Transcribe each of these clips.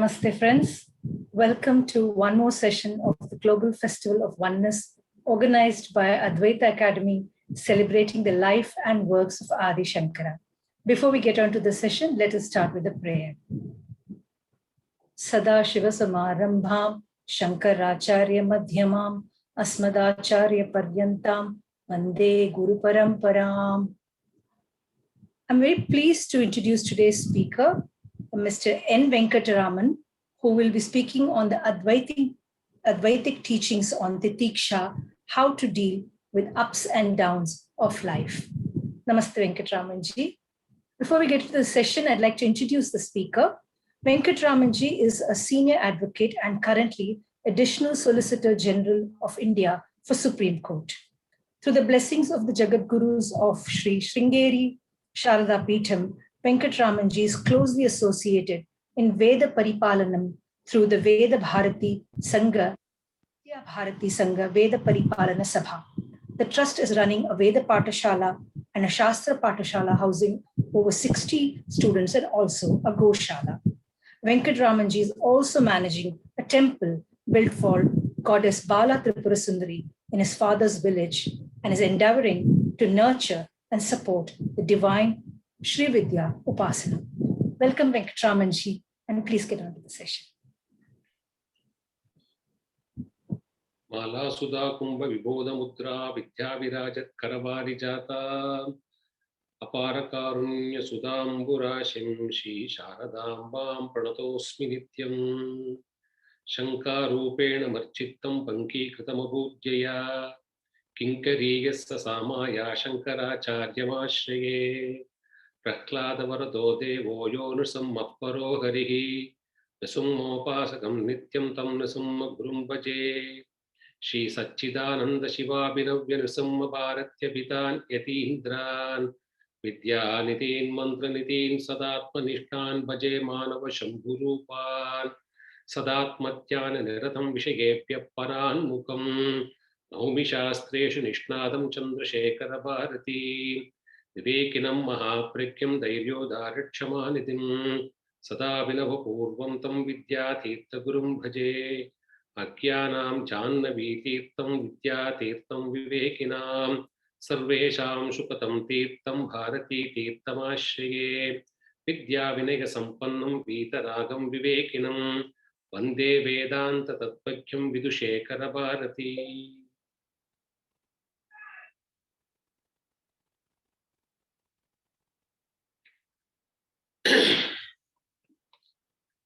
Namaste friends, welcome to one more session of the Global Festival of Oneness organized by Advaita Academy celebrating the life and works of Adi Shankara. Before we get on to the session, let us start with a prayer. Sada Shiva Samarambham Shankaracharya Madhyamam Asmadacharya Paryantam Vande Guru Paramparam. I'm very pleased to introduce today's speaker, Mr. N Venkatraman, who will be speaking on the Advaitic teachings on Titiksha, how to deal with ups and downs of life. Namaste Venkatraman ji. Before we get to the session, I'd like to introduce the speaker. Venkatraman ji is a senior advocate and currently Additional Solicitor General of India for Supreme Court. Through the blessings of the Jagat Gurus of Sri Sringeri Sharada Peetham, Venkatraman ji is closely associated in Veda Paripalanam through the Veda Bharati Sangha, Veda Paripalana Sabha. The trust is running a Veda Patashala and a Shastra Patashala housing over 60 students and also a Goshala. Venkatraman ji is also managing a temple built for goddess Bala Tripura Sundari in his father's village and is endeavoring to nurture and support the divine Shri Vidya Upasana. Welcome Venkatraman ji, and please get on to the session. Mala Sudha Kumbha Vibodha Mudra Vidya Virajat Karavari Jata Apara Karunya Sudhamburashim Shri Sharadambam Pranatosmi Nityam Shankara Rupena Marchittam Panki Kritamabhujyaya Kinkariyassa Samaya Shankaracharyamashreye Prahladavarado Devo Yonusamma Paro Harihi Nasumopasakam Nityam Tam Nasumma Brumbaje Shri Satchidananda Shiva Binavya Nasamma Bharatya Bitan Yatindran Vidya Nitin Mantra Nitin Sadatma Nishtan Bhaje Manava Shambhurupan Sadatmatyana Niratam Vishayepya Paran Mukam Naumi Shastreshu Nishnadam Chandrasekhara Bharati Vivekinam Mahaprakyam Dairyo Dharakshama Sada Vinava Purvam Tam Vidyatirtha Gurum Bhaje Akyanam Jannavi Tirtam Vidyatirtam Vivekinam Sarvesham Shukatam Tirtam Bharati Tirtamashriye Vidya Vinaya Sampannam Vitaragam Vivekinam Vande Vedanta Tatpakyam Vidushekara Bharati.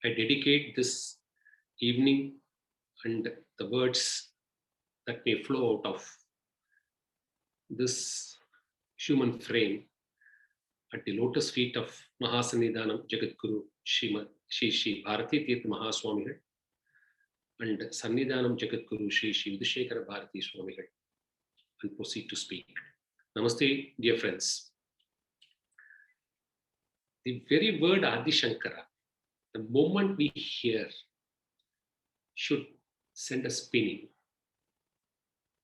I dedicate this evening and the words that may flow out of this human frame at the lotus feet of Mahasanidhanam Jagadguru Shri Bharati Tirtha Mahaswamigal and Sannidhanam Jagadguru Shri Vidushekara Bharati Swamigal, and proceed to speak. Namaste, dear friends. The very word Adi Shankara, the moment we hear, should send us spinning,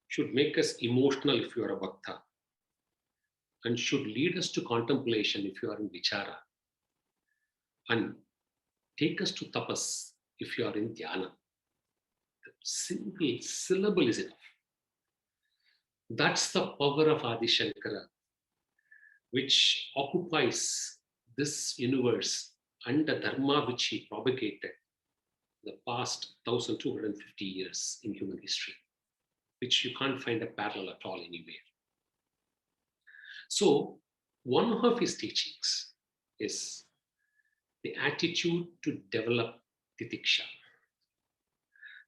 should make us emotional if you are a bhakta, and should lead us to contemplation if you are in vichara, and take us to tapas if you are in dhyana. The single syllable is enough. That's the power of Adi Shankara, which occupies this universe and the dharma which he propagated the past 1250 years in human history, which you can't find a parallel at all anywhere. So one of his teachings is the attitude to develop Titiksha,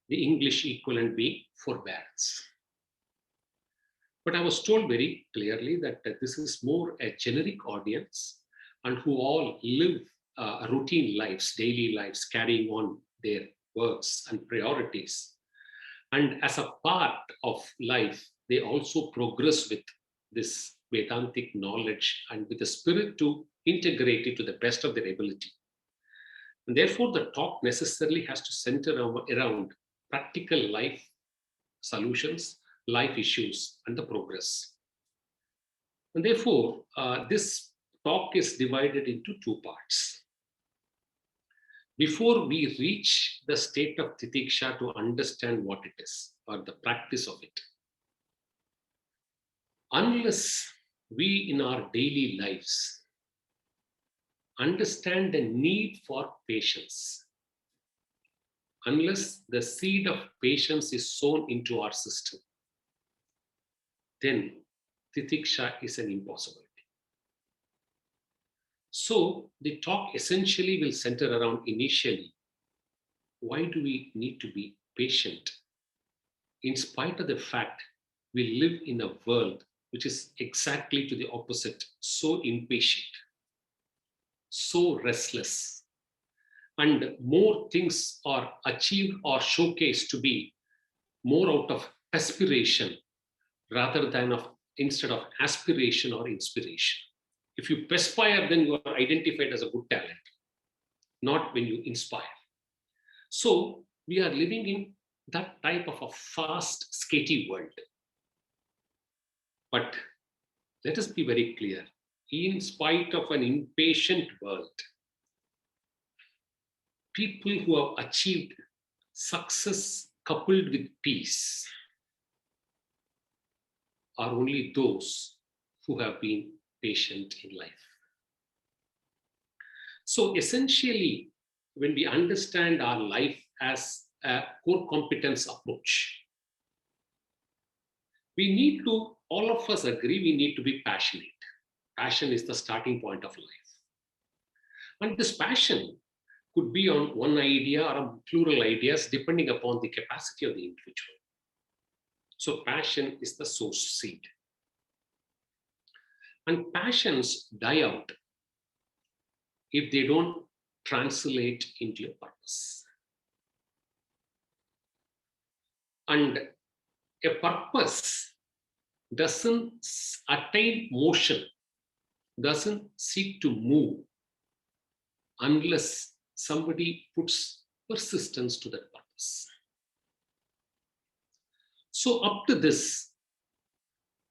the English equivalent being forbearance. But I was told very clearly that this is more a generic audience and who all live routine lives, daily lives, carrying on their works and priorities. And as a part of life, they also progress with this Vedantic knowledge and with the spirit to integrate it to the best of their ability. And therefore, the talk necessarily has to center around practical life solutions, life issues, and the progress. And therefore, this talk is divided into two parts. before we reach the state of Titiksha to understand what it is or the practice of it. Unless we in our daily lives understand the need for patience, unless the seed of patience is sown into our system, then Titiksha is an impossibility. So the talk essentially will center around initially, why do we need to be patient in spite of the fact we live in a world which is exactly to the opposite, so impatient, so restless, and more things are achieved or showcased to be more out of aspiration rather than instead of aspiration or inspiration. If you perspire, then you are identified as a good talent, not when you inspire. So we are living in that type of a fast, skatey world. But let us be very clear, in spite of an impatient world, people who have achieved success coupled with peace are only those who have been patient in life. So essentially, when we understand our life as a core competence approach, we need to, all of us agree, we need to be passionate. Passion is the starting point of life. And this passion could be on one idea or on plural ideas depending upon the capacity of the individual. So passion is the source seed. And passions die out if they don't translate into a purpose. And a purpose doesn't attain motion, doesn't seek to move unless somebody puts persistence to that purpose. So up to this,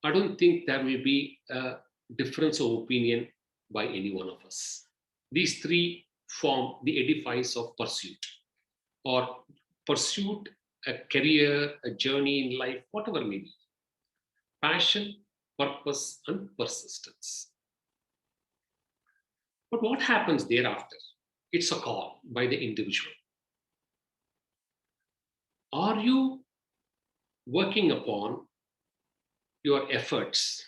I don't think there will be a difference of opinion by any one of us. These three form the edifice of pursuit, or pursuit, a career, a journey in life, whatever may be. Passion, purpose, and persistence. But what happens thereafter? It's a call by the individual. Are you working upon your efforts,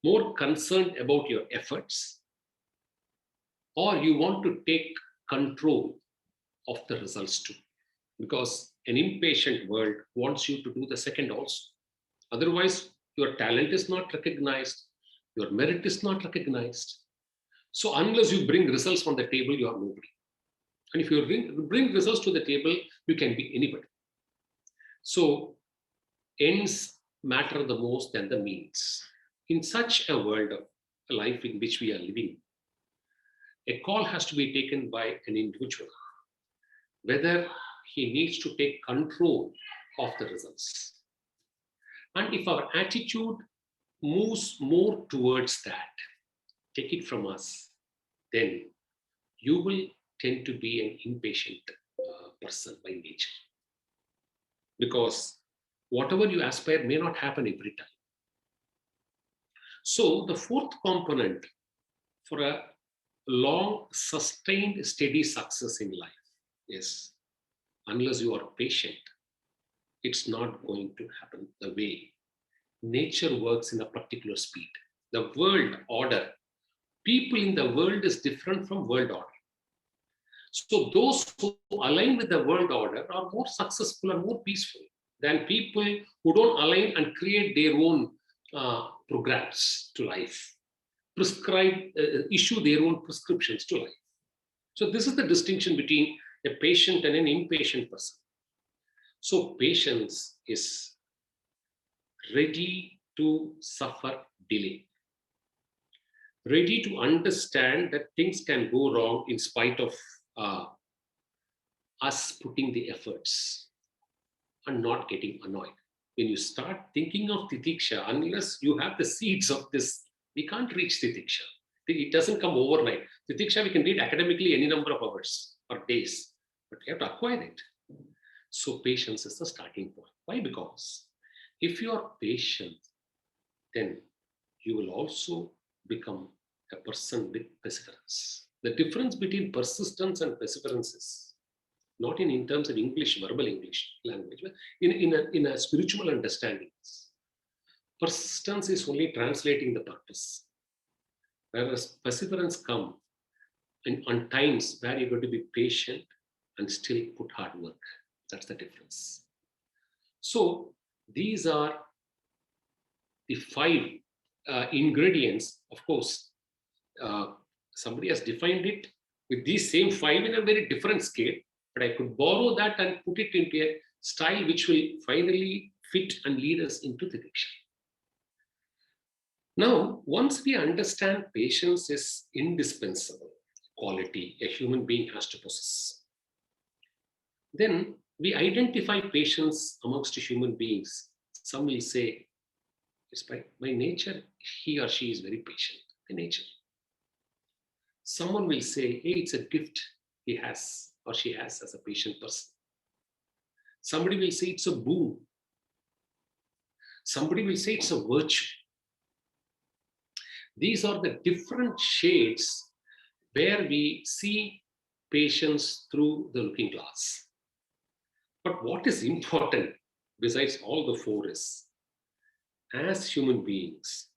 more concerned about your efforts, or you want to take control of the results too? Because an impatient world wants you to do the second also. Otherwise, your talent is not recognized, your merit is not recognized. So unless you bring results on the table, you are nobody. And if you bring results to the table, you can be anybody. So ends matter the most than the means. In such a world of life in which we are living, a call has to be taken by an individual, whether he needs to take control of the results. And if our attitude moves more towards that, take it from us, then you will tend to be an impatient person by nature. Because whatever you aspire may not happen every time. So the fourth component for a long, sustained, steady success in life is, unless you are patient, it's not going to happen the way nature works in a particular speed. The world order, people in the world is different from world order. So those who align with the world order are more successful and more peaceful than people who don't align and create their own programs to life, issue their own prescriptions to life. So this is the distinction between a patient and an impatient person. So patience is ready to suffer delay, ready to understand that things can go wrong in spite of us putting the efforts and not getting annoyed. When you start thinking of Titiksha, unless you have the seeds of this, we can't reach Titiksha. It doesn't come overnight. Titiksha we can read academically any number of hours. or days, but you have to acquire it. So patience is the starting point. Why? Because if you are patient, then you will also become a person with perseverance. The difference between persistence and perseverance is not in terms of English, verbal English language, but in a spiritual understanding. Persistence is only translating the purpose, whereas perseverance comes on times where you're going to be patient and still put hard work. That's the difference. So these are the 5 ingredients. Of course, somebody has defined it with these same 5 in a very different scale, but I could borrow that and put it into a style which will finally fit and lead us into Titiksha. Now, once we understand patience is indispensable quality a human being has to possess, then we identify patience amongst human beings. Some will say, it's by nature, he or she is very patient, by nature. Someone will say, hey, it's a gift he has or she has as a patient person. Somebody will say it's a boon. Somebody will say it's a virtue. These are the different shades where we see patience through the looking glass. But what is important besides all the 4 is, as human beings,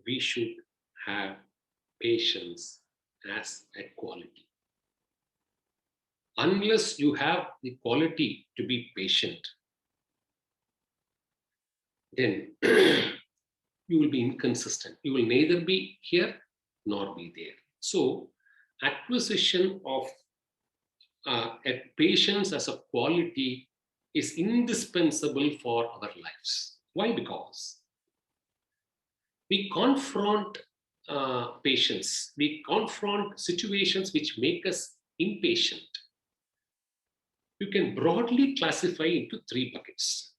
we should have patience as a quality. Unless you have the quality to be patient, then you will be inconsistent. You will neither be here nor be there. So, acquisition of a patience as a quality is indispensable for our lives. Why? Because we confront patience, we confront situations which make us impatient. You can broadly classify into 3 buckets.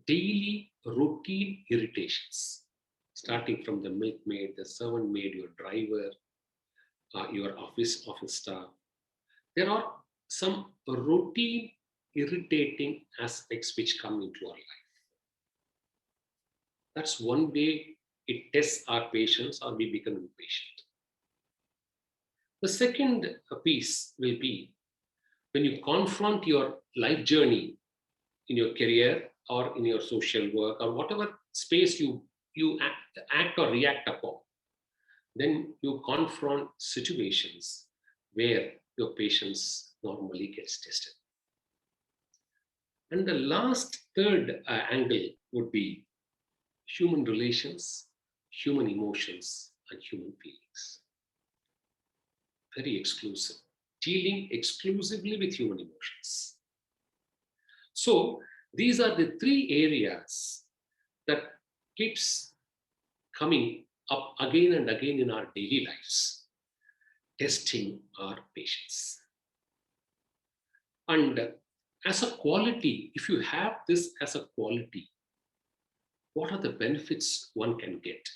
Daily routine irritations, starting from the milkmaid, the servant maid, your driver, your office staff. There are some routine irritating aspects which come into our life. That's one way it tests our patience or we become impatient. The second piece will be when you confront your life journey in your career or in your social work or whatever space you act or react upon, then you confront situations where your patience normally gets tested. And the last, third angle would be human relations, human emotions, and human feelings. Very exclusive, dealing exclusively with human emotions. So these are the 3 areas that keeps coming up again and again in our daily lives, testing our patience. And as a quality, if you have this as a quality, what are the benefits one can get?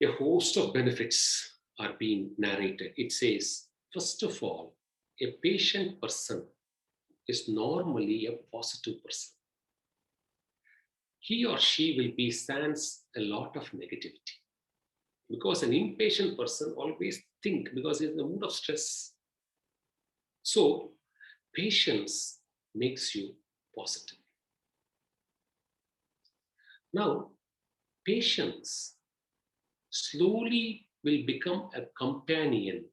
A host of benefits are being narrated. It says, first of all, a patient person is normally a positive person. He or she will be sans a lot of negativity. Because an impatient person always think because he's in a mood of stress. So patience makes you positive. Now, patience slowly will become a companion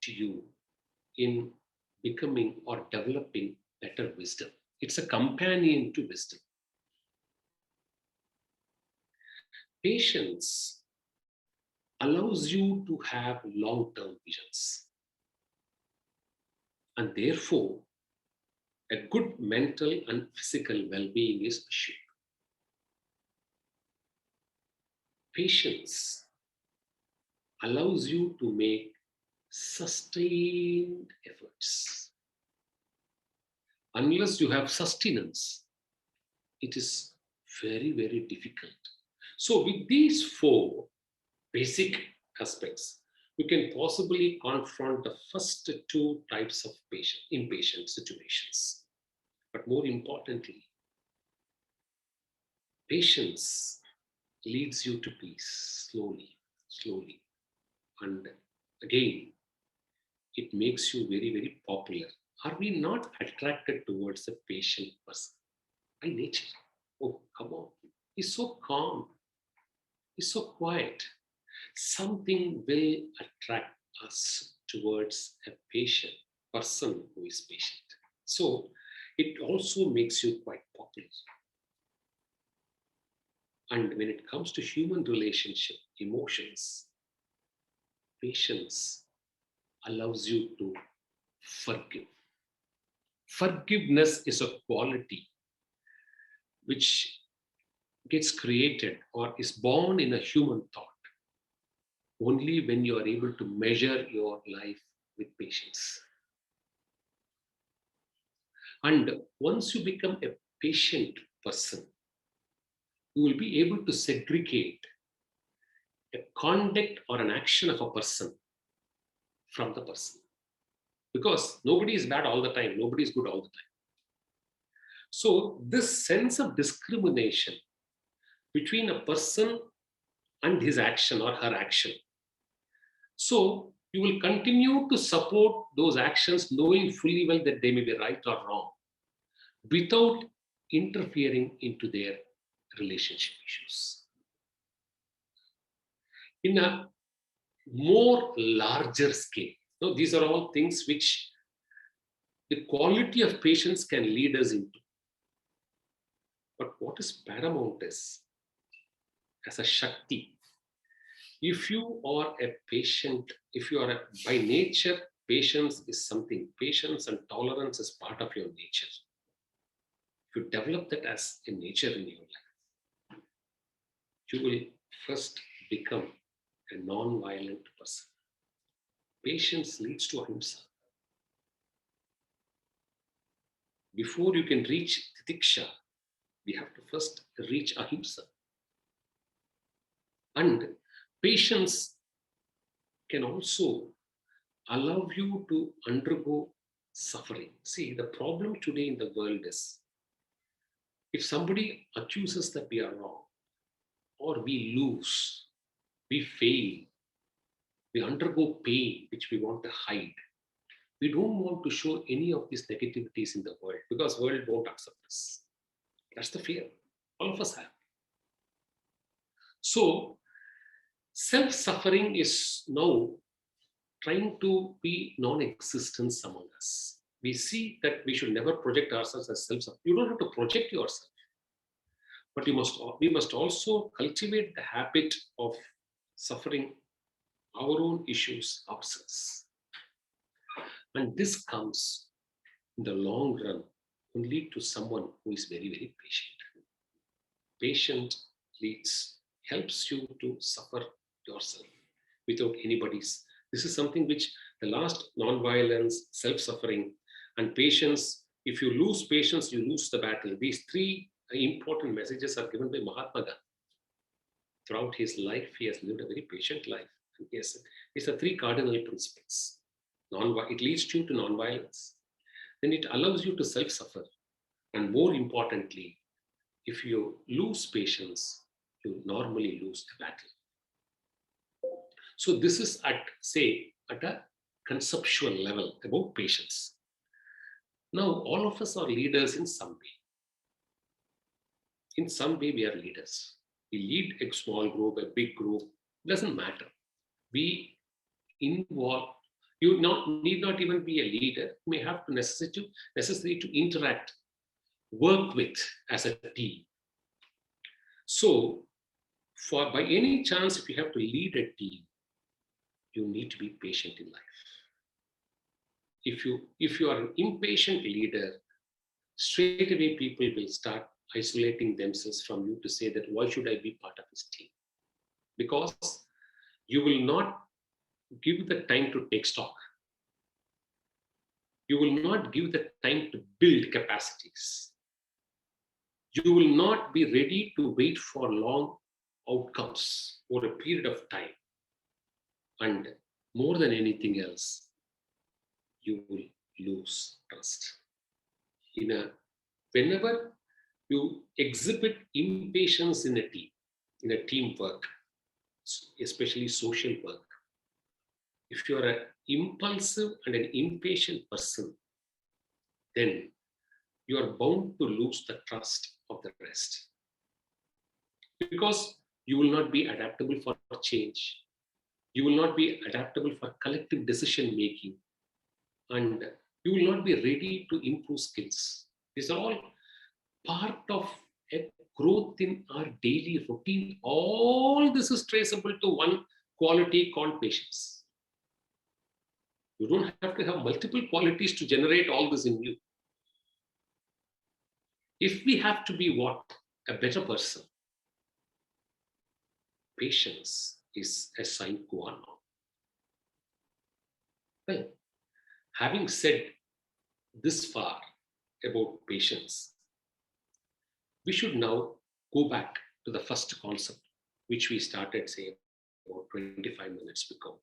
to you in becoming or developing better wisdom. It's a companion to wisdom. Patience allows you to have long-term visions. And therefore, a good mental and physical well-being is assured. Patience allows you to make sustained efforts. Unless you have sustenance, it is very, very difficult. So with these 4 basic aspects, you can possibly confront the first two types of impatient situations. But more importantly, patience leads you to peace slowly, slowly. And again, it makes you very, very popular. Are we not attracted towards a patient person by nature? Oh, come on. He's so calm. He's so quiet. Something will attract us towards a patient person who is patient. So it also makes you quite popular. And when it comes to human relationship, emotions, patience allows you to forgive. Forgiveness is a quality which gets created or is born in a human thought only when you are able to measure your life with patience. And once you become a patient person, you will be able to segregate a conduct or an action of a person from the person. Because nobody is bad all the time, nobody is good all the time. So this sense of discrimination between a person and his action or her action. So you will continue to support those actions knowing fully well that they may be right or wrong without interfering into their relationship issues. In a more larger scale, so these are all things which the quality of patience can lead us into. But what is paramount is, as a Shakti, if you are a patient, if you are by nature, patience is something, patience and tolerance is part of your nature. If you develop that as a nature in your life, you will first become a non-violent person. Patience leads to ahimsa. Before you can reach Titiksha, we have to first reach ahimsa. And patience can also allow you to undergo suffering. See, the problem today in the world is, if somebody accuses that we are wrong, or we lose, we fail, we undergo pain which we want to hide. We don't want to show any of these negativities in the world because the world won't accept us. That's the fear all of us have. So self-suffering is now trying to be non-existent among us. We see that we should never project ourselves as self-suffering. You don't have to project yourself, but we must also cultivate the habit of suffering our own issues ourselves. And this comes in the long run only to someone who is very, very patient. Patient helps you to suffer yourself without anybody's. This is something which the last non-violence, self-suffering, and patience. If you lose patience, you lose the battle. These three important messages are given by Mahatma Gandhi. Throughout his life, he has lived a very patient life. And it's the three cardinal principles. It leads you to non-violence. Then it allows you to self-suffer. And more importantly, if you lose patience, you normally lose the battle. So this is at a conceptual level about patience. Now, all of us are leaders in some way. In some way, we are leaders. We lead a small group, a big group, doesn't matter. We involve. You need not even be a leader. You may have to necessary to interact, work with as a team. So, by any chance, if you have to lead a team, you need to be patient in life. If you are an impatient leader, straight away people will start isolating themselves from you to say that why should I be part of this team? Because you will not give the time to take stock. You will not give the time to build capacities. You will not be ready to wait for long outcomes for a period of time. And more than anything else, you will lose trust. Whenever you exhibit impatience in a team, in a teamwork, especially social work, if you are an impulsive and an impatient person, then you are bound to lose the trust of the rest. Because you will not be adaptable for change. You will not be adaptable for collective decision making. And you will not be ready to improve skills. These are all part of a growth in our daily routine. All this is traceable to one quality called patience. You don't have to have multiple qualities to generate all this in you. If we have to be what? A better person, patience is a sine qua non. Well, having said this far about patience, we should now go back to the first concept, which we started, say, about 25 minutes ago.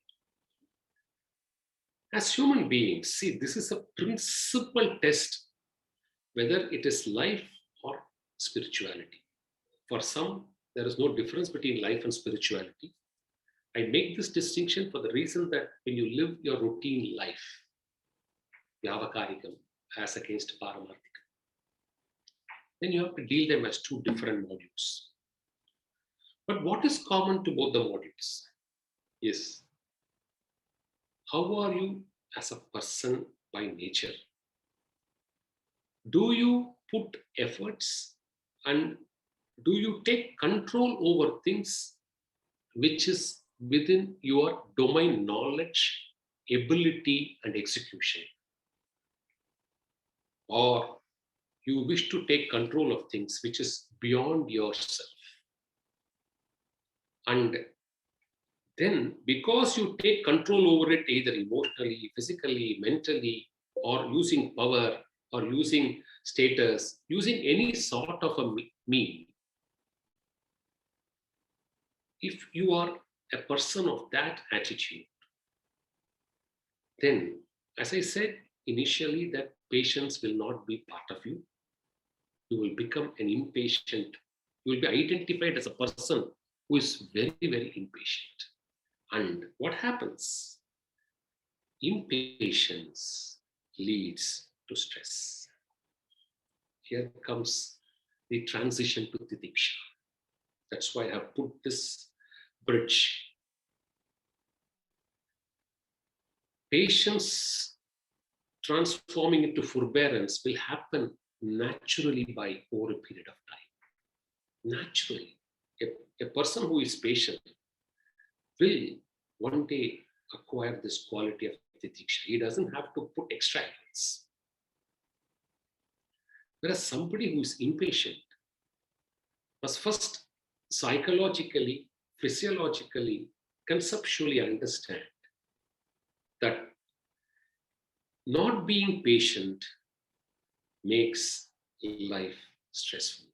As human beings, see, this is a principal test, whether it is life or spirituality. For some, there is no difference between life and spirituality. I make this distinction for the reason that when you live your routine life, Vyavakarikam as against Paramarthikam, then you have to deal them as two different modules. But what is common to both the modules is, how are you as a person by nature? Do you put efforts and do you take control over things which is within your domain knowledge, ability, and execution? Or you wish to take control of things which is beyond yourself? And then, because you take control over it, either emotionally, physically, mentally, or using power, or using status, using any sort of a mean, if you are a person of that attitude, then, as I said initially, that patience will not be part of you. You will become an impatient. You will be identified as a person who is very, very impatient. And what happens? Impatience leads to stress. Here comes the transition to Titiksha. That's why I have put this bridge. Patience transforming into forbearance will happen naturally by over a period of time. Naturally. A person who is patient will one day acquire this quality of Titiksha. He doesn't have to put extra efforts. Whereas somebody who is impatient must first psychologically, physiologically, conceptually understand that not being patient makes life stressful.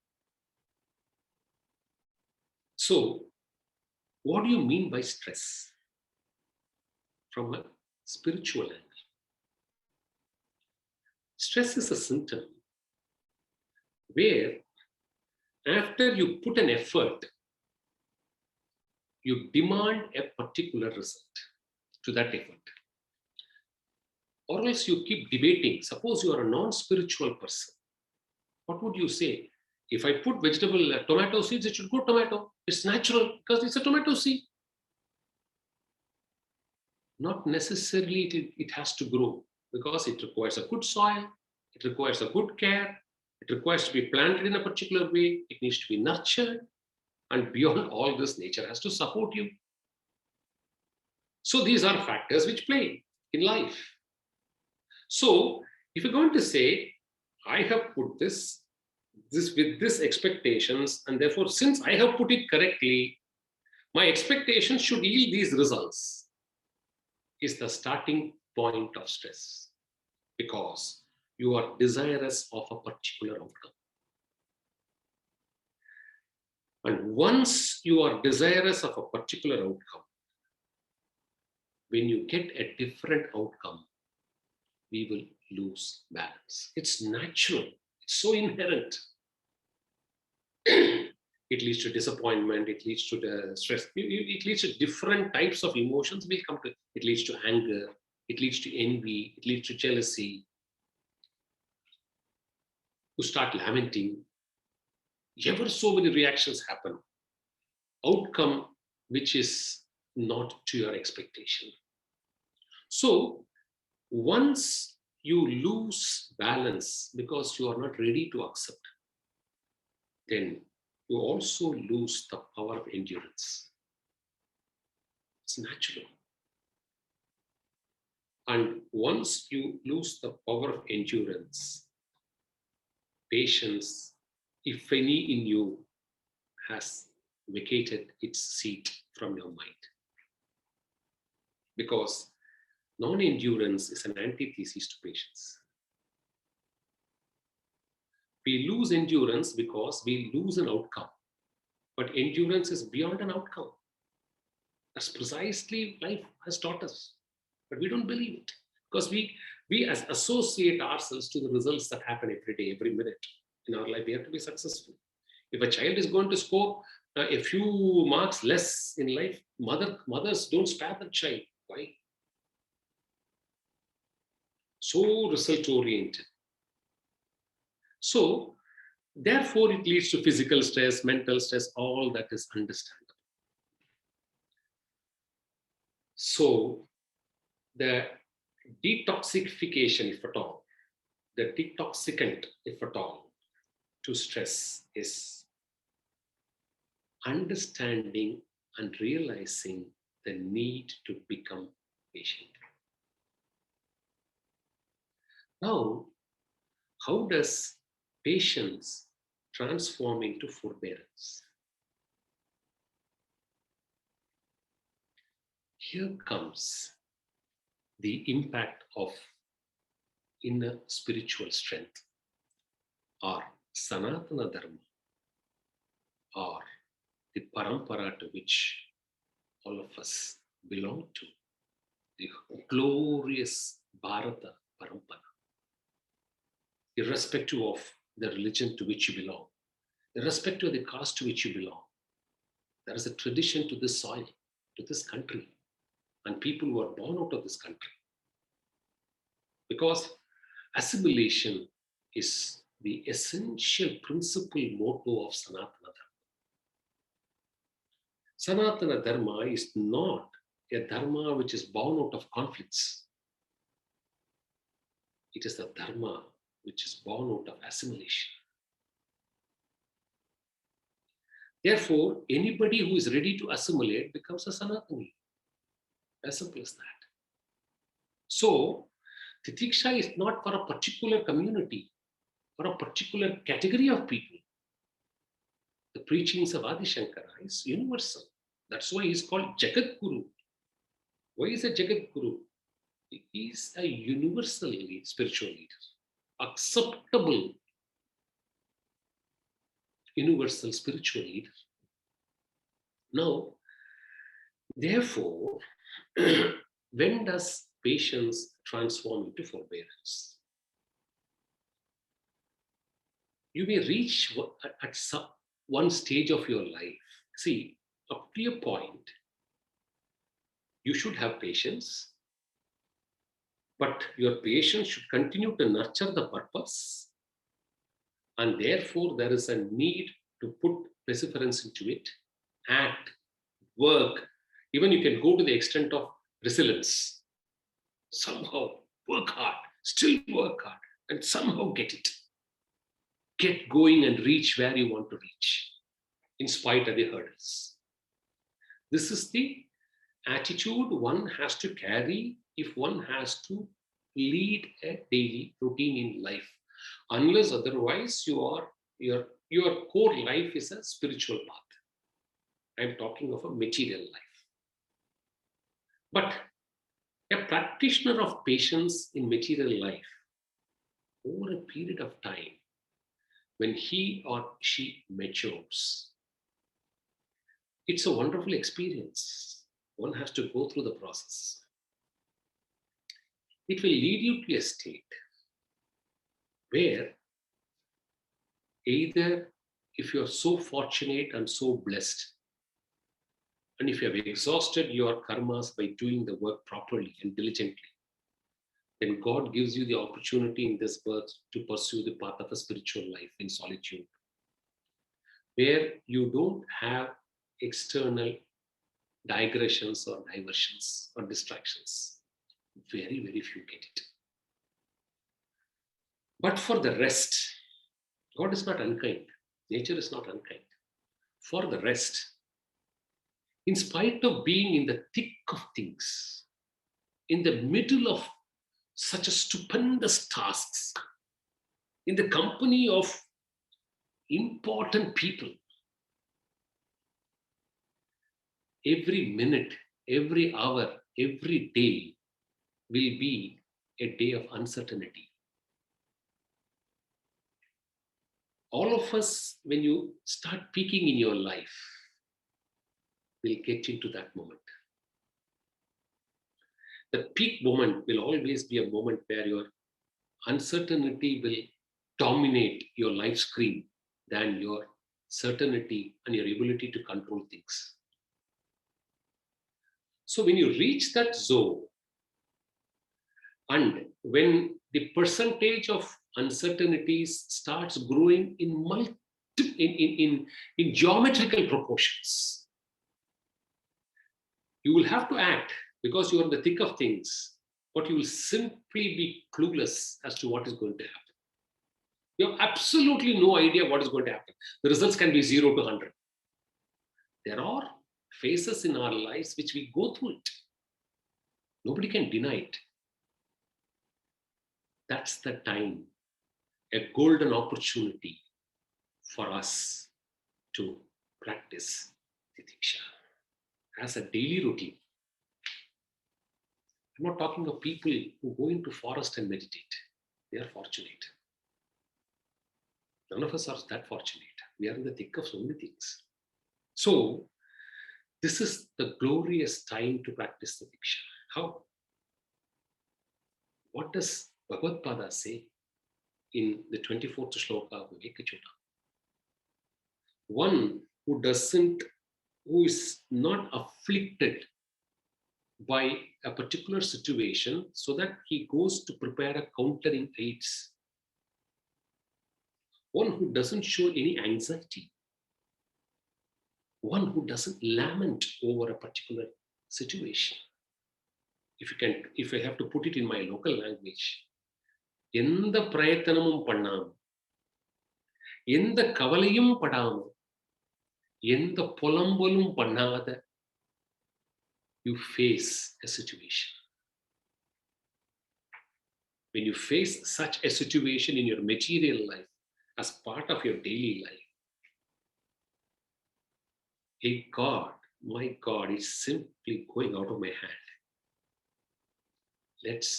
So, what do you mean by stress? From a spiritual angle. Stress is a symptom where after you put an effort, you demand a particular result to that effort. Or else you keep debating. Suppose you are a non-spiritual person. What would you say? If I put tomato seeds, it should grow tomato. It's natural because it's a tomato seed. Not necessarily it has to grow, because it requires a good soil, it requires a good care, it requires to be planted in a particular way, it needs to be nurtured, and beyond all this, nature has to support you. So these are factors which play in life. So if you're going to say, I have put this with this expectations, and therefore since I have put it correctly, my expectations should yield these results, is the starting point of stress, because you are desirous of a particular outcome. And once you are desirous of a particular outcome, when you get a different outcome, we will lose balance. It's natural. It's so inherent. It leads to disappointment. It leads to the stress. It leads to different types of emotions. We'll come to it. It leads to anger. It leads to envy. It leads to jealousy. You start lamenting. Ever so many reactions happen. Outcome which is not to your expectation. So once you lose balance because you are not ready to accept, then you also lose the power of endurance. It's natural. And once you lose the power of endurance, patience, if any in you, has vacated its seat from your mind. Because non-endurance is an antithesis to patience. We lose endurance because we lose an outcome. But endurance is beyond an outcome. That's precisely life has taught us. But we don't believe it. Because we as associate ourselves to the results that happen every day, every minute in our life. We have to be successful. If a child is going to score a few marks less in life, mothers don't spare the child. Why? So result-oriented. So, therefore, it leads to physical stress, mental stress, all that is understandable. So, the detoxification, if at all, the detoxicant, if at all, to stress is understanding and realizing the need to become patient. Now, how does patience transform into forbearance? Here comes the impact of inner spiritual strength, or Sanatana Dharma, or the parampara to which all of us belong to, the glorious Bharata parampara. Irrespective of the religion to which you belong, irrespective of the caste to which you belong, there is a tradition to this soil, to this country, and people who are born out of this country. Because assimilation is the essential principal motto of Sanatana Dharma. Sanatana Dharma is not a dharma which is born out of conflicts. It is the dharma which is born out of assimilation. Therefore, anybody who is ready to assimilate becomes a Sanatani. As simple as that. So, Titiksha is not for a particular community, for a particular category of people. The preachings of Adi Shankara is universal. That's why he's called Jagat Guru. Why is a Jagat Guru? He is a universal spiritual leader, acceptable universal spiritual leader. Now, therefore, when does patience transform into forbearance? You may reach at one stage of your life. See, up to a point, you should have patience, but your patience should continue to nurture the purpose, and therefore there is a need to put perseverance into it, act, work. Even you can go to the extent of resilience. Somehow work hard, still work hard, and somehow get it. Get going and reach where you want to reach, in spite of the hurdles. This is the attitude one has to carry if one has to lead a daily routine in life. Unless otherwise your core life is a spiritual path. I'm talking of a material life. But a practitioner of patience in material life, over a period of time, when he or she matures, it's a wonderful experience. One has to go through the process. it will lead you to a state where either, if you are so fortunate and so blessed, and if you have exhausted your karmas by doing the work properly and diligently, then God gives you the opportunity in this birth to pursue the path of a spiritual life in solitude, where you don't have external digressions or diversions or distractions. Very, very few get it. But for the rest, God is not unkind. Nature is not unkind. For the rest, in spite of being in the thick of things, in the middle of such a stupendous tasks, in the company of important people, every minute, every hour, every day will be a day of uncertainty. All of us, when you start peaking in your life, will get into that moment. The peak moment will always be a moment where your uncertainty will dominate your life screen than your certainty and your ability to control things. So when you reach that zone, and when the percentage of uncertainties starts growing in geometrical proportions, you will have to act because you are in the thick of things, but you will simply be clueless as to what is going to happen. You have absolutely no idea what is going to happen. The results can be 0 to 100. There are phases in our lives which we go through it. Nobody can deny it. That's the time, a golden opportunity for us to practice Titiksha as a daily routine. I'm not talking of people who go into forest and meditate. They are fortunate. None of us are that fortunate. We are in the thick of so many things. So, this is the glorious time to practice Titiksha. How? What does Bhagavad Pada say in the 24th shloka of Vivekachuta? One who is not afflicted by a particular situation so that he goes to prepare a countering aids. One who doesn't show any anxiety. One who doesn't lament over a particular situation. If I have to put it in my local language, எந்த பிரயத்தனமும் பண்ணாம, எந்த கவலையும் படாம, எந்த புலம்பலும் பண்ணாத, you face a situation. When you face such a situation in your material life as part of your daily life, hey God, my God is simply going out of my hand. Let's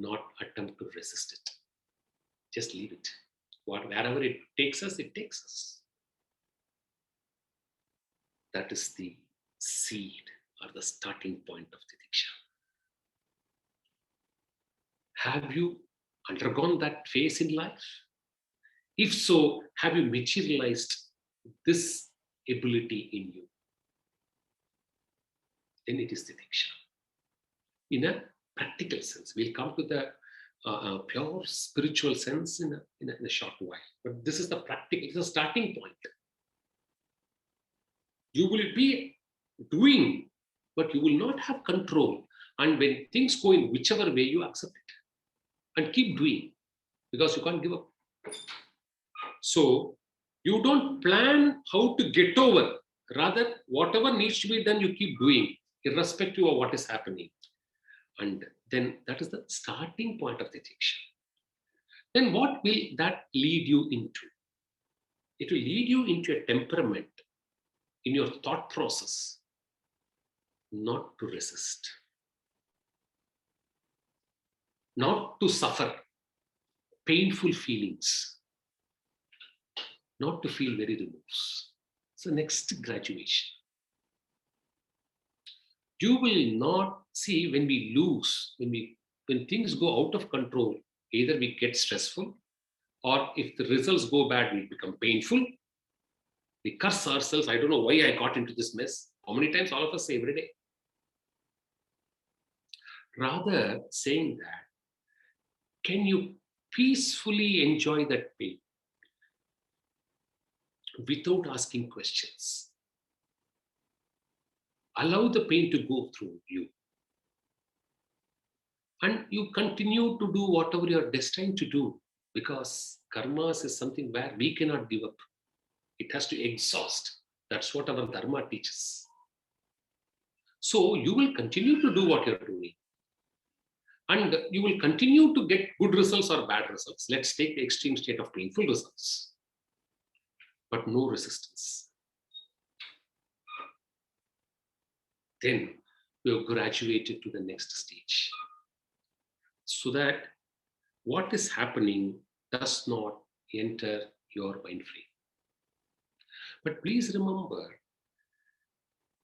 not attempt to resist it. Just leave it. Wherever it takes us, it takes us. That is the seed or the starting point of Titiksha. Have you undergone that phase in life? If so, have you materialized this ability in you? Then it is Titiksha. In a practical sense, we'll come to the pure spiritual sense in a short while. But this is the practical, it's a starting point. You will be doing, but you will not have control. And when things go in whichever way, you accept it and keep doing because you can't give up. So you don't plan how to get over. Rather, whatever needs to be done, you keep doing, irrespective of what is happening. And then that is the starting point of the Titiksha. Then what will that lead you into? It will lead you into a temperament in your thought process, not to resist, not to suffer painful feelings, not to feel very remorse. So next graduation. You will not see when we when things go out of control, either we get stressful, or if the results go bad, we become painful. We curse ourselves. I don't know why I got into this mess. How many times all of us say every day? Rather saying that, can you peacefully enjoy that pain without asking questions? Allow the pain to go through you. And you continue to do whatever you are destined to do, because karmas is something where we cannot give up. It has to exhaust. That's what our dharma teaches. So you will continue to do what you're doing. And you will continue to get good results or bad results. Let's take the extreme state of painful results, but no resistance. Then we have graduated to the next stage, so that what is happening does not enter your mind frame. But please remember,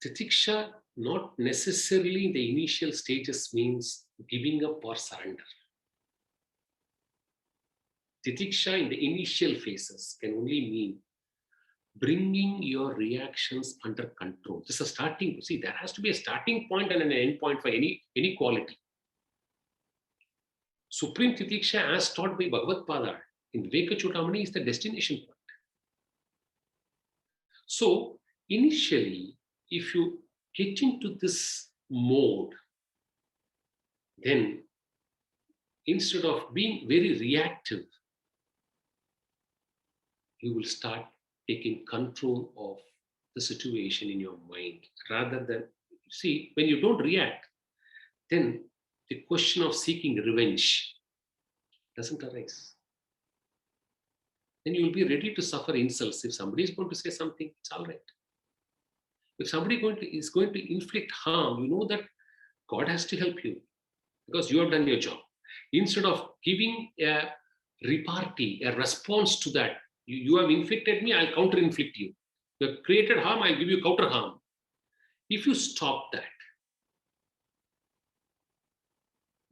Titiksha not necessarily in the initial stages means giving up or surrender. Titiksha in the initial phases can only mean bringing your reactions under control. This is a starting. See, there has to be a starting point and an end point for any quality. Supreme Titiksha, as taught by Bhagavad Pada in Viveka is the destination point. So initially, if you get into this mode, then instead of being very reactive, you will start taking control of the situation in your mind. Rather than, see, when you don't react, then the question of seeking revenge doesn't arise. Then you will be ready to suffer insults. If somebody is going to say something, it's all right. If somebody is going to inflict harm, you know that God has to help you because you have done your job. Instead of giving a repartee, a response to that, you have inflicted me, I'll counter-inflict you. You have created harm, I'll give you counter harm. If you stop that,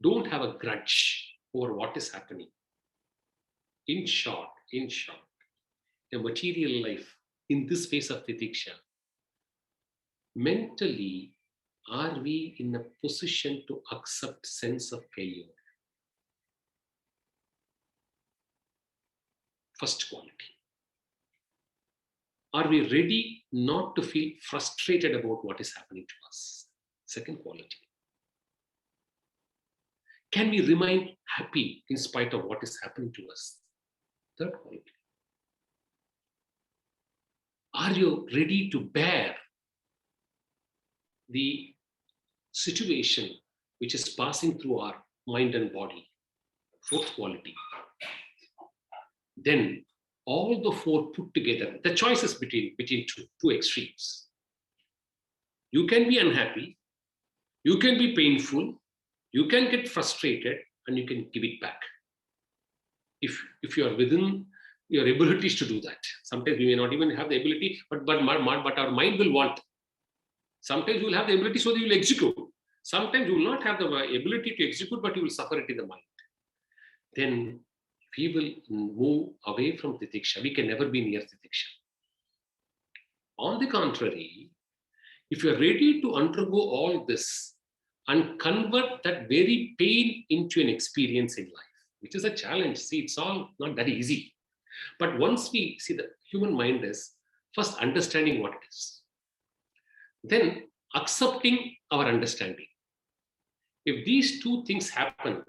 don't have a grudge over what is happening. In short, a material life in this phase of Titiksha, mentally, are we in a position to accept sense of failure? First quality. Are we ready not to feel frustrated about what is happening to us? Second quality. Can we remain happy in spite of what is happening to us? Third quality. Are you ready to bear the situation which is passing through our mind and body? Fourth quality. Then all the four put together, the choice is between two extremes. You can be unhappy, you can be painful, you can get frustrated, and you can give it back. If you are within your abilities to do that. Sometimes we may not even have the ability, but our mind will want. Sometimes you will have the ability, so you will execute. Sometimes you will not have the ability to execute, but you will suffer it in the mind. Then we will move away from Titiksha. We can never be near Titiksha. On the contrary, if you are ready to undergo all this and convert that very pain into an experience in life, which is a challenge. See, it's all not that easy. But once we see the human mind is first understanding what it is, then accepting our understanding. If these two things happen,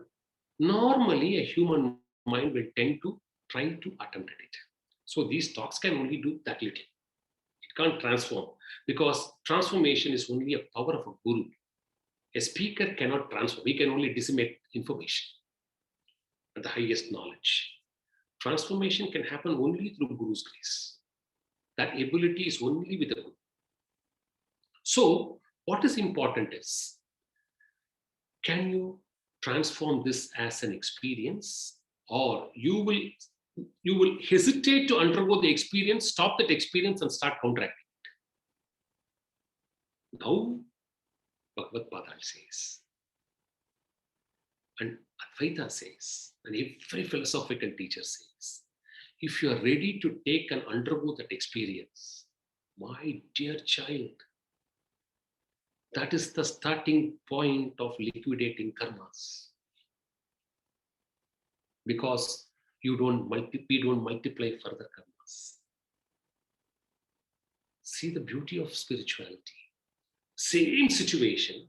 normally a human mind will tend to try to attempt at it. So these talks can only do that little. It can't transform, because transformation is only a power of a guru. A speaker cannot transform. He can only disseminate information at the highest knowledge. Transformation can happen only through Guru's grace. That ability is only with the Guru. So what is important is, can you transform this as an experience, or you will hesitate to undergo the experience, stop that experience and start counteracting it. Now Bhagavad Pada says, And Advaita says, and every philosophical teacher says, if you are ready to take and undergo that experience, my dear child, that is the starting point of liquidating karmas. Because we don't multiply further karmas. See the beauty of spirituality. Same situation,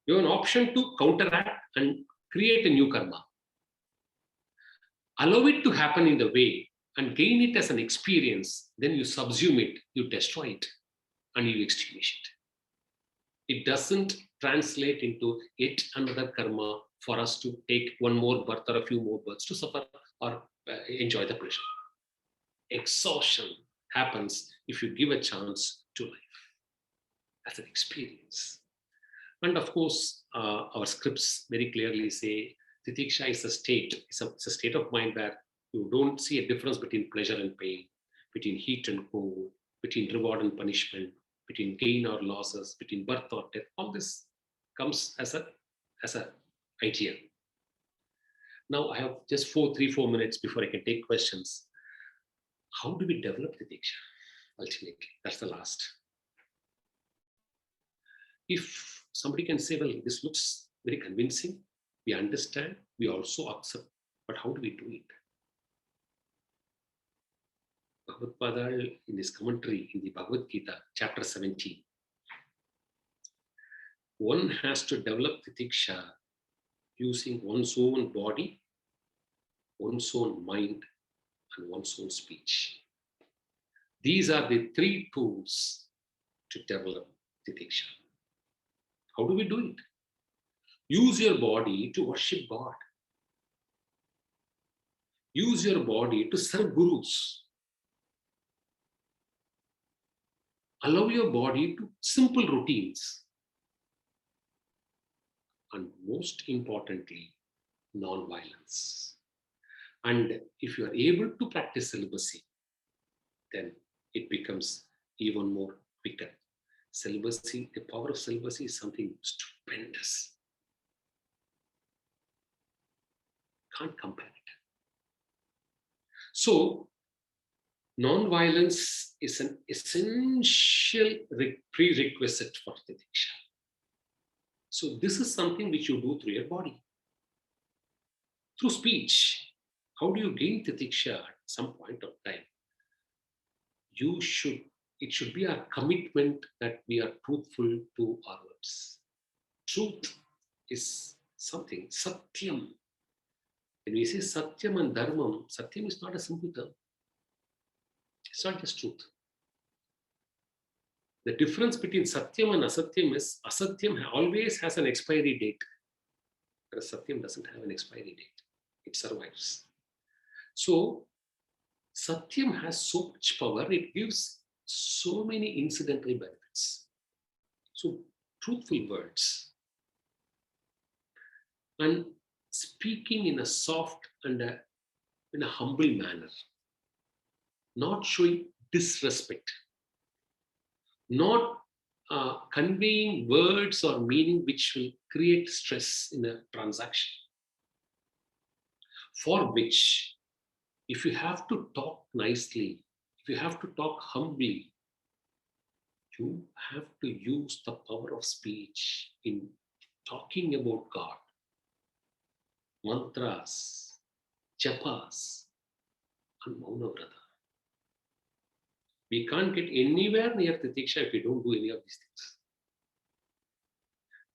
you have an option to counteract and create a new karma. Allow it to happen in the way and gain it as an experience, then you subsume it, you destroy it, and you extinguish it. It doesn't translate into yet another karma for us to take one more birth or a few more births to suffer or enjoy the pleasure. Exhaustion happens if you give a chance to life as an experience. And of course, our scripts very clearly say Titiksha is a state, it's a state of mind where you don't see a difference between pleasure and pain, between heat and cold, between reward and punishment, between gain or losses, between birth or death. All this comes as a idea. Now I have just 3-4 minutes before I can take questions. How do we develop Titiksha? Ultimately, that's the last. If somebody can say, well, this looks very convincing, we understand, we also accept, but how do we do it? Bhagavad Padal, in his commentary in the Bhagavad Gita, chapter 17, one has to develop Titiksha using one's own body, one's own mind, and one's own speech. These are the 3 tools to develop Titiksha. How do we do it? Use your body to worship God. Use your body to serve gurus. Allow your body to simple routines. And most importantly, non-violence. And if you are able to practice celibacy, then it becomes even more quicker. Celibacy, the power of celibacy is something stupendous. Can't compare it. So, non-violence is an essential prerequisite for Titiksha. So, this is something which you do through your body. Through speech. How do you gain Titiksha at some point of time? It should be our commitment that we are truthful to our words. Truth is something, satyam. When we say satyam and dharmam, satyam is not a simple term. It's not just truth. The difference between satyam and asatyam is asatyam always has an expiry date, whereas satyam doesn't have an expiry date. It survives. So, satyam has so much power, it gives so many incidental benefits. So, truthful words and speaking in a soft and in a humble manner, not showing disrespect, not conveying words or meaning which will create stress in a transaction, for which, if you have to talk nicely, if you have to talk humbly, you have to use the power of speech in talking about God. Mantras, japas, and mauna vrata. We can't get anywhere near Titiksha if we don't do any of these things.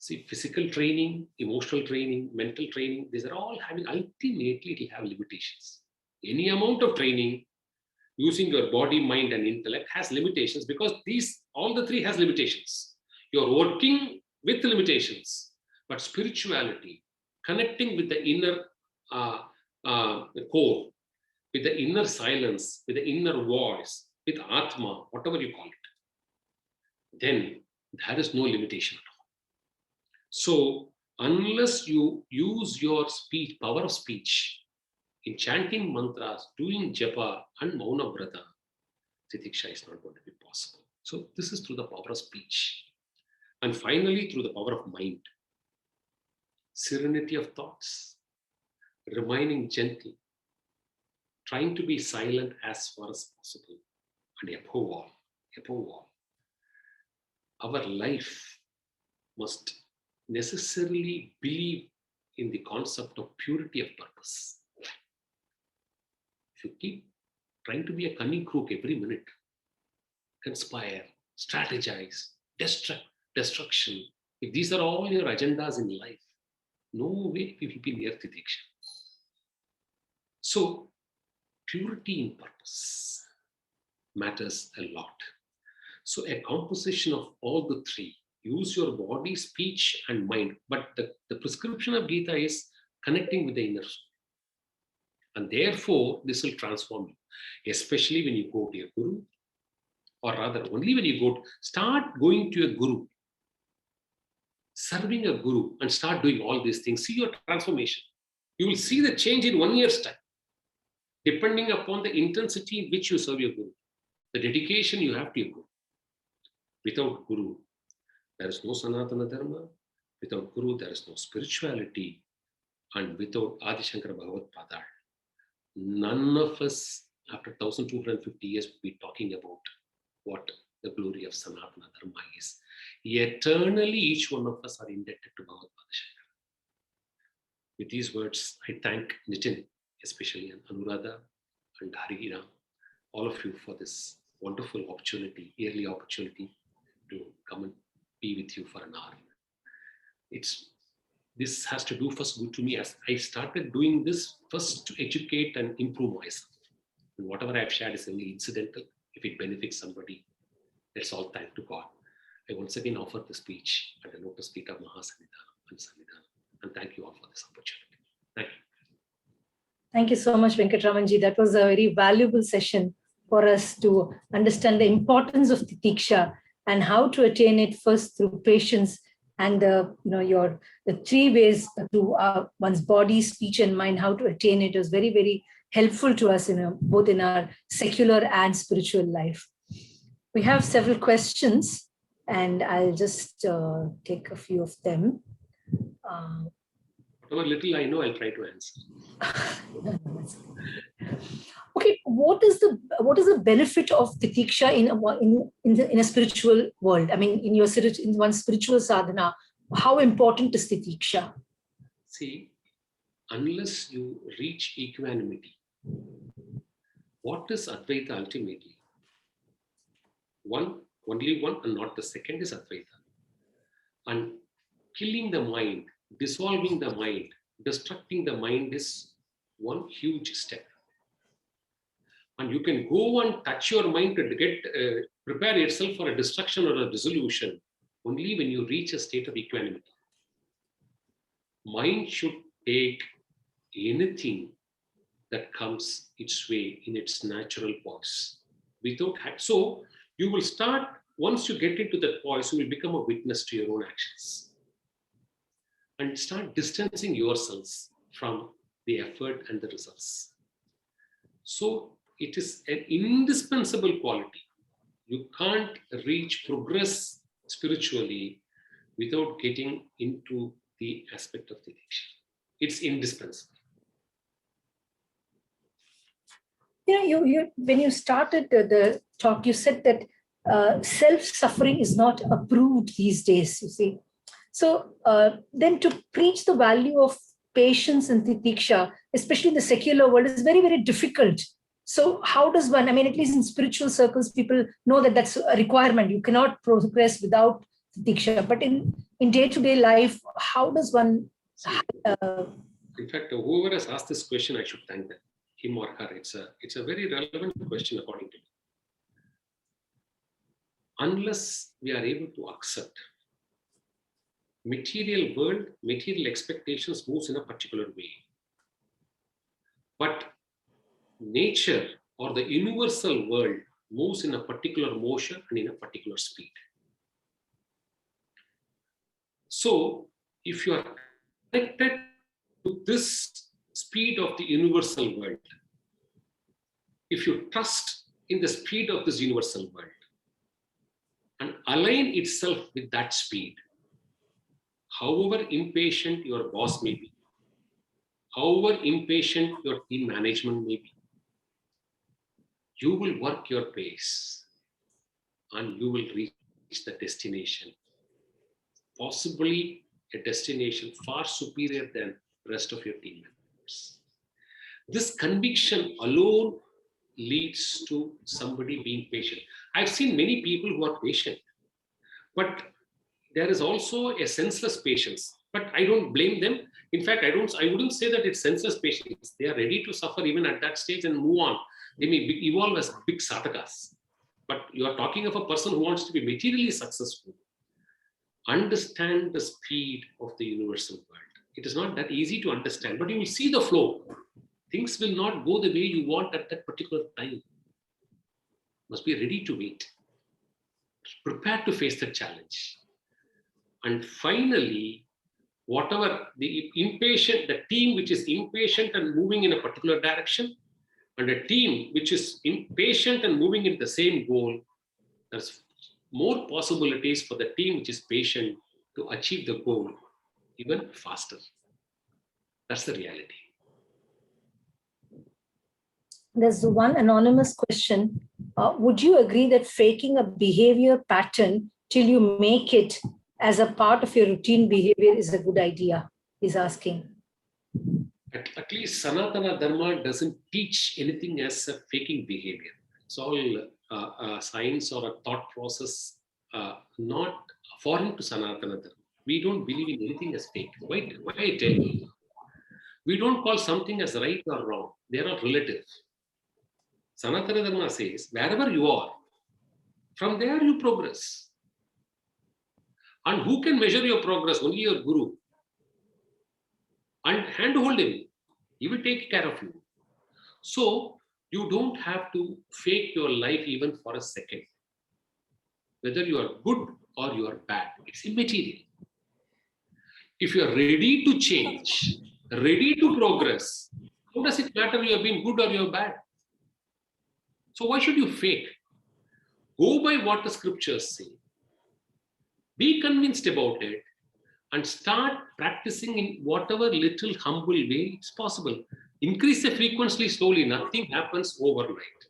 See, physical training, emotional training, mental training, these are all having, ultimately, it will have limitations. Any amount of training using your body, mind, and intellect has limitations because all the 3 has limitations. You're working with limitations, but spirituality, connecting with the inner core, with the inner silence, with the inner voice, with Atma, whatever you call it, then there is no limitation at all. So, unless you use your speech, power of speech, in chanting mantras, doing japa and mauna vrata, Titiksha is not going to be possible. So, this is through the power of speech. And finally, through the power of mind. serenity of thoughts, remaining gentle, trying to be silent as far as possible, and above all, our life must necessarily believe in the concept of purity of purpose. If you keep trying to be a cunning crook every minute, conspire, strategize, destruction, if these are all your agendas in life, no way we will be near Titiksha. So, purity in purpose matters a lot. So, a composition of all the three. Use your body, speech, and mind. But the prescription of Gita is connecting with the inner soul. And therefore, this will transform you, especially when you go to your guru, or rather, only when you start going to a guru, serving a guru, and start doing all these things. See your transformation. You will see the change in 1 year's time, depending upon the intensity in which you serve your guru, the dedication you have to your guru. Without guru, there is no Sanatana Dharma. Without guru, there is no spirituality. And without Adi Shankara Bhagavad Padar, none of us, after 1250 years, will be talking about what the glory of Sanatana Dharma is. Eternally, each one of us are indebted to Bhagavad Shankara. With these words, I thank Nitin, especially, and Anuradha and Hariram, all of you for this wonderful opportunity, yearly opportunity to come and be with you for an hour. This has to do first good to me, as I started doing this first to educate and improve myself. And whatever I've shared is only incidental. If it benefits somebody, let's all thank to God. I once again offer the speech at the lotus feet of Mahasanidhanam and Sanidhanam. And thank you all for this opportunity. Thank you. Thank you so much, Venkatramanji. That was a very valuable session for us to understand the importance of Titiksha and how to attain it, first through patience and the three ways to one's body, speech, and mind, how to attain it. Was very, very helpful to us, both in our secular and spiritual life. We have several questions, and I'll just take a few of them. Whatever little I know, I'll try to answer. Okay, what is the benefit of Titiksha in a spiritual world? I mean, in one spiritual sadhana, how important is Titiksha? See, unless you reach equanimity, what is Advaita ultimately? Only one, and not the second, is Advaita. And killing the mind, dissolving the mind, destructing the mind is one huge step. And you can go and touch your mind to prepare yourself for a destruction or a dissolution only when you reach a state of equanimity. Mind should take anything that comes its way in its natural poise. So you will start, once you get into that poise, you will become a witness to your own actions and start distancing yourselves from the effort and the results. So it is an indispensable quality. You can't progress spiritually without getting into the aspect of Titiksha. It's indispensable. When you started the talk, you said that self-suffering is not approved these days, you see. So then to preach the value of patience and Titiksha, especially in the secular world, is very, very difficult. So how does one, I mean, at least in spiritual circles, people know that that's a requirement. You cannot progress without Titiksha. But in day-to-day life, how does one... in fact, whoever has asked this question, I should thank them, him or her. It's a very relevant question according to me. Unless we are able to accept material world, material expectations moves in a particular way. But nature or the universal world moves in a particular motion and in a particular speed. So if you are connected to this speed of the universal world, if you trust in the speed of this universal world and align itself with that speed, however impatient your boss may be, however impatient your team management may be, you will work your pace and you will reach the destination, possibly a destination far superior than the rest of your team members. This conviction alone leads to somebody being patient. I've seen many people who are patient, but there is also a senseless patience. But I don't blame them. In fact, I wouldn't say that it's senseless patience. They are ready to suffer even at that stage and move on. They may evolve as big sadhakas. But you are talking of a person who wants to be materially successful. Understand the speed of the universal world. It is not that easy to understand, but you will see the flow. Things will not go the way you want at that particular time. You must be ready to wait. Prepare to face the challenge. And finally, whatever the team which is impatient and moving in a particular direction, and a team which is impatient and moving in the same goal, there's more possibilities for the team which is patient to achieve the goal even faster. That's the reality. There's one anonymous question. Would you agree that faking a behavior pattern till you make it as a part of your routine behavior is a good idea? He's asking. At least Sanatana Dharma doesn't teach anything as a faking behavior. It's all science or a thought process not foreign to Sanatana Dharma. We don't believe in anything as fake. Why I tell you? We don't call something as right or wrong. They are all relative. Sanatana Dharma says, wherever you are, from there you progress. And who can measure your progress? Only your guru. And handhold him. He will take care of you. So you don't have to fake your life even for a second. Whether you are good or you are bad, it's immaterial. If you are ready to change, ready to progress, how does it matter you have been good or you are bad? So why should you fake? Go by what the scriptures say. Be convinced about it and start practicing in whatever little humble way it's possible. Increase the frequency slowly. Nothing happens overnight.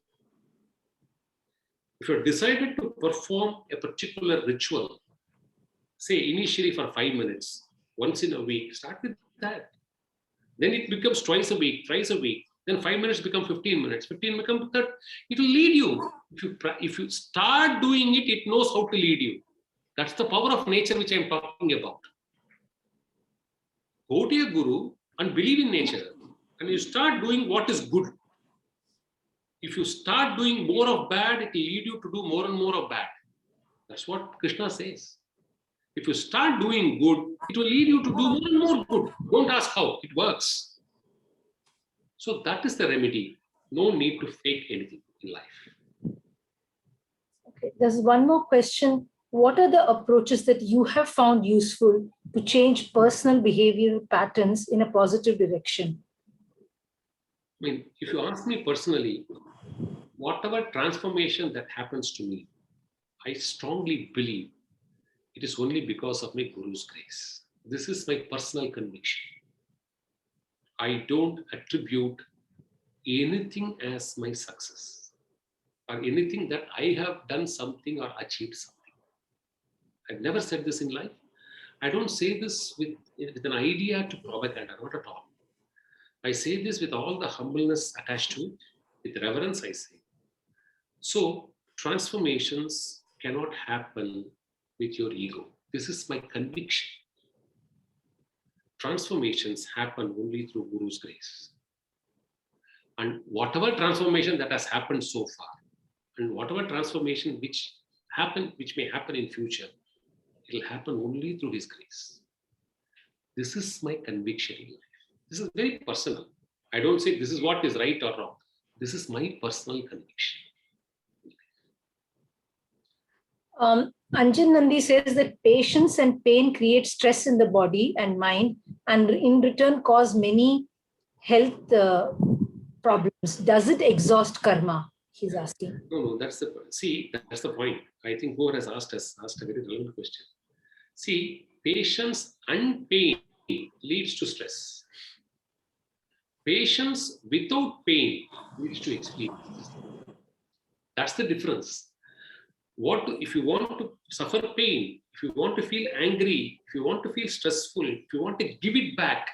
If you're decided to perform a particular ritual, say initially for 5 minutes, once in a week, start with that. Then it becomes twice a week, thrice a week. Then 5 minutes become 15 minutes. 15 become 30. It will lead you. If you start doing it, it knows how to lead you. That's the power of nature which I'm talking about. Go to your guru and believe in nature, and you start doing what is good. If you start doing more of bad, it will lead you to do more and more of bad. That's what Krishna says. If you start doing good, it will lead you to do more and more good. Don't ask how, it works. So that is the remedy. No need to fake anything in life. Okay, there's one more question. What are the approaches that you have found useful to change personal behavioral patterns in a positive direction? I mean, if you ask me personally, whatever transformation that happens to me, I strongly believe it is only because of my Guru's grace. This is my personal conviction. I don't attribute anything as my success or anything that I have done something or achieved something. I've never said this in life. I don't say this with an idea to propaganda, not at all. I say this with all the humbleness attached to it, with reverence I say. So transformations cannot happen with your ego. This is my conviction. Transformations happen only through Guru's grace. And whatever transformation that has happened so far, and whatever transformation which may happen in future, it will happen only through his grace. This is my conviction in life. This is very personal. I don't say this is what is right or wrong. This is my personal conviction. Anjan Nandi says that patience and pain create stress in the body and mind, and in return cause many health problems. Does it exhaust karma? He's asking. No, that's the point. I think whoever has asked a very relevant question. See, patience and pain leads to stress. Patience without pain leads to experience. That's the difference. If you want to suffer pain, if you want to feel angry, if you want to feel stressful, if you want to give it back,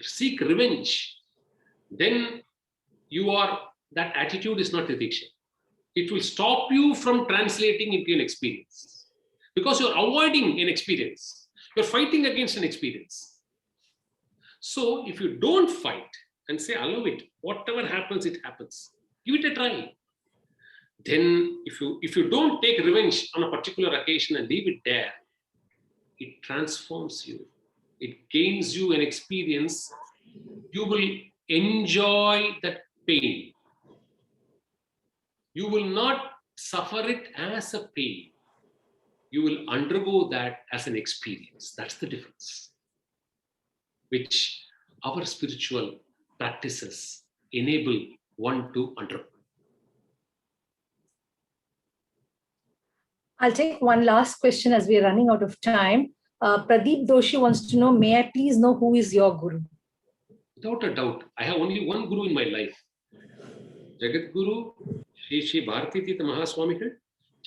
seek revenge, then that attitude is not Titiksha. It will stop you from translating into an experience because you're avoiding an experience. You're fighting against an experience. So if you don't fight and say, allow it, whatever happens, it happens. Give it a try. Then if you don't take revenge on a particular occasion and leave it there, it transforms you. It gains you an experience. You will enjoy that pain. You will not suffer it as a pain. You will undergo that as an experience. That's the difference, which our spiritual practices enable one to undergo. I'll take one last question as we're running out of time. Pradeep Doshi wants to know, may I please know who is your Guru? Without a doubt, I have only one Guru in my life. Jagat Guru, Shri Bharati Tita Mahaswamikal,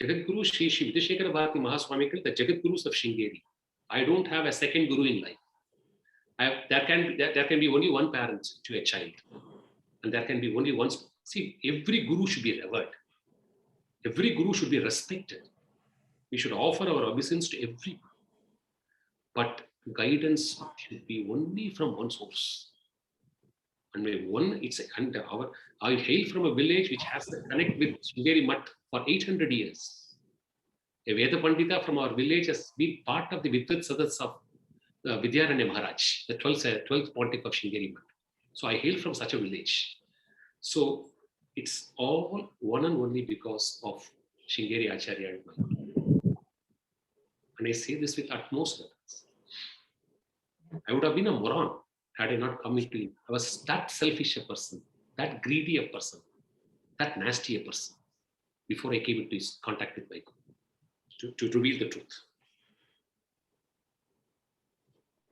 Jagat Guru, Shri Videshekara Bharati Mahaswamikal, the Jagat Gurus of Sringeri. I don't have a second Guru in life. There can be only one parent to a child. And there can be only one. See, every Guru should be revered. Every Guru should be respected. We should offer our obeisance to every Guru. But guidance should be only from one source. And I hail from a village which has a connect with Sringeri Mutt for 800 years. A Veda Pandita from our village has been part of the Vidvat Sadas of Vidyaranya Maharaj, the 12th pontiff of Sringeri Mutt. So I hail from such a village. So it's all one and only because of Sringeri Acharya and my Guru. And I say this with utmost reverence. I would have been a moron had I not come into it. I was that selfish a person, that greedy a person, that nasty a person before I came into contact with my Guru to reveal the truth.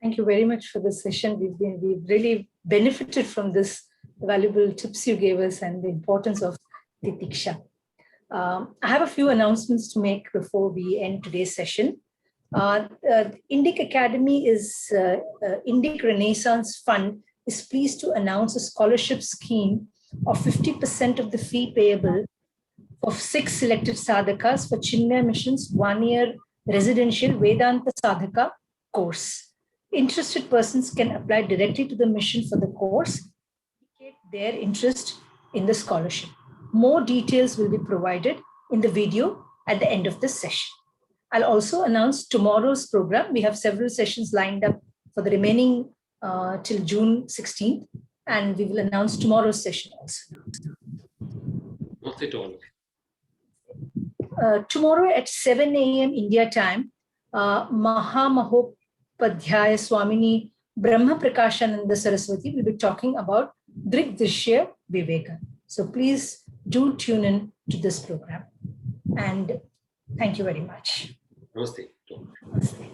Thank you very much for this session. We've really benefited from this valuable tips you gave us and the importance of Titiksha. I have a few announcements to make before we end today's session. Indic Academy Indic Renaissance Fund is pleased to announce a scholarship scheme of 50% of the fee payable for 6 selected sadhakas for Chinmaya Mission's 1-year residential Vedanta Sadhaka course. Interested persons can apply directly to the mission for the course, indicate their interest in the scholarship. More details will be provided in the video at the end of this session. I'll also announce tomorrow's program. We have several sessions lined up for the remaining till June 16th, and we will announce tomorrow's session also. Not at all. Tomorrow at 7 a.m. India time, Mahamahopadhyaya Swamini Brahma Prakashananda Saraswati will be talking about Drigdrishya Viveka. So please do tune in to this program. And thank you very much. Namaste. Namaste.